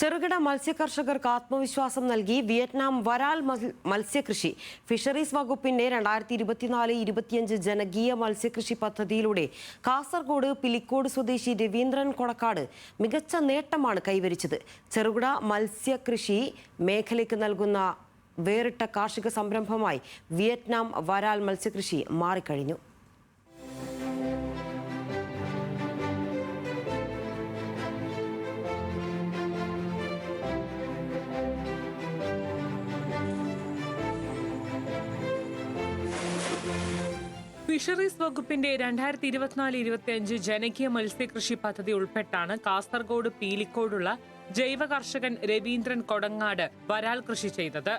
ചെറുകിട മത്സ്യകർഷകർക്ക് ആത്മവിശ്വാസം നൽകി വിയറ്റ്നാം വരാൽ മത്സ്യകൃഷി. ഫിഷറീസ് വകുപ്പിന്റെ 2024-25 ജനകീയ മത്സ്യകൃഷി പദ്ധതിയിലൂടെ കാസർഗോഡ് പിലിക്കോട് സ്വദേശി രവീന്ദ്രൻ കൊടക്കാട് മികച്ച നേട്ടമാണ് കൈവരിച്ചത്. ചെറുകിട മത്സ്യകൃഷി മേഖലയ്ക്ക് നൽകുന്ന വേറിട്ട കാർഷിക സംരംഭമായി വിയറ്റ്നാം വരാൽ മത്സ്യകൃഷി മാറിക്കഴിഞ്ഞു. ഫിഷറീസ് വകുപ്പിന്റെ 2024-25 ജനകീയ മത്സ്യകൃഷി പദ്ധതി ഉൾപ്പെട്ടാണ് കാസർഗോഡ് പീലിക്കോടുള്ള ജൈവ കർഷകൻ രവീന്ദ്രൻ കൊടങ്ങാട് വരാൽ കൃഷി ചെയ്തത്.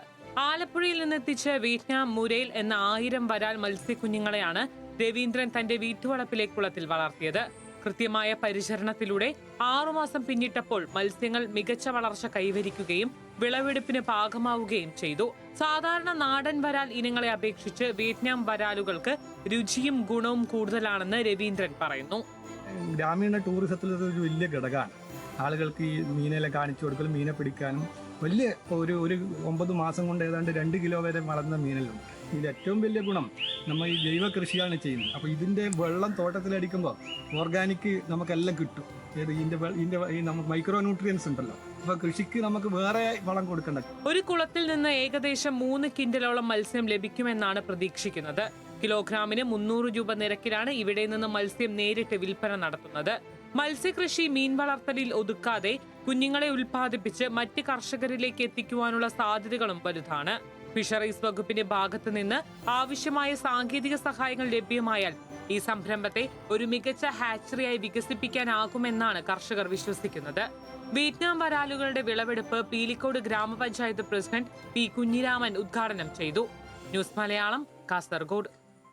ആലപ്പുഴയിൽ നിന്നെത്തിച്ച് വിയറ്റ്നാം മുരയിൽ എന്ന 1000 വരാൽ മത്സ്യക്കുഞ്ഞുങ്ങളെയാണ് രവീന്ദ്രൻ തന്റെ വീട്ടുവളപ്പിലെ കുളത്തിൽ വളർത്തിയത്. കൃത്യമായ പരിചരണത്തിലൂടെ 6 മാസം പിന്നിട്ടപ്പോൾ മത്സ്യങ്ങൾ മികച്ച വളർച്ച കൈവരിക്കുകയും വിളവെടുപ്പിന് പാകമാവുകയും ചെയ്തു. സാധാരണ നാടൻ വരാൽ ഇനങ്ങളെ അപേക്ഷിച്ച് വിയറ്റ്നാം വരാലുകൾക്ക് രുചിയും ഗുണവും കൂടുതലാണെന്ന് രവീന്ദ്രൻ പറയുന്നു. ഗ്രാമീണ ടൂറിസത്തിൽ ഒരു വലിയ ഘടകമാണ്. ആളുകൾക്ക് ഈ മീനെല്ലാം കാണിച്ചു കൊടുക്കലും മീനെ പിടിക്കാനും വലിയ ഒരു 9 മാസം കൊണ്ട് ഏതാണ്ട് 2 കിലോ വരെ വളർന്ന മീനെല്ലാം. ഇതിൽ ഏറ്റവും വലിയ ഗുണം നമ്മൾ ഈ ജൈവ കൃഷിയാണ് ചെയ്യുന്നത്. അപ്പോൾ ഇതിൻ്റെ വെള്ളം തോട്ടത്തിലടിക്കുമ്പോൾ ഓർഗാനിക് നമുക്കെല്ലാം കിട്ടും. ഇതിൻ്റെ നമുക്ക് മൈക്രോ ന്യൂട്രിയൻസ് ഉണ്ടല്ലോ. അപ്പോൾ കൃഷിക്ക് നമുക്ക് വേറെ വളം കൊടുക്കണ്ട. ഒരു കുളത്തിൽ നിന്ന് ഏകദേശം 3 കിൻഡലോളം മത്സ്യം ലഭിക്കുമെന്നാണ് പ്രതീക്ഷിക്കുന്നത്. കിലോഗ്രാമിന് 300 രൂപ നിരക്കിലാണ് ഇവിടെ നിന്ന് മത്സ്യം നേരിട്ട് വിൽപ്പന നടത്തുന്നത്. മത്സ്യകൃഷി മീൻ വളർത്തലിൽ ഒതുക്കാതെ കുഞ്ഞുങ്ങളെ ഉൽപ്പാദിപ്പിച്ച് മറ്റ് കർഷകരിലേക്ക് എത്തിക്കുവാനുള്ള സാധ്യതകളും വലുതാണ്. ഫിഷറീസ് വകുപ്പിന്റെ ഭാഗത്ത് നിന്ന് ആവശ്യമായ സാങ്കേതിക സഹായങ്ങൾ ലഭ്യമായാൽ ഈ സംരംഭത്തെ ഒരു മികച്ച ഹാച്ചറിയായി വികസിപ്പിക്കാനാകുമെന്നാണ് കർഷകർ വിശ്വസിക്കുന്നത്. വിയറ്റ്നാം വരാലുകളുടെ വിളവെടുപ്പ് പീലിക്കോട് ഗ്രാമപഞ്ചായത്ത് പ്രസിഡന്റ് പി കുഞ്ഞിരാമൻ ഉദ്ഘാടനം ചെയ്തു. ന്യൂസ് മലയാളം, കാസർഗോഡ്.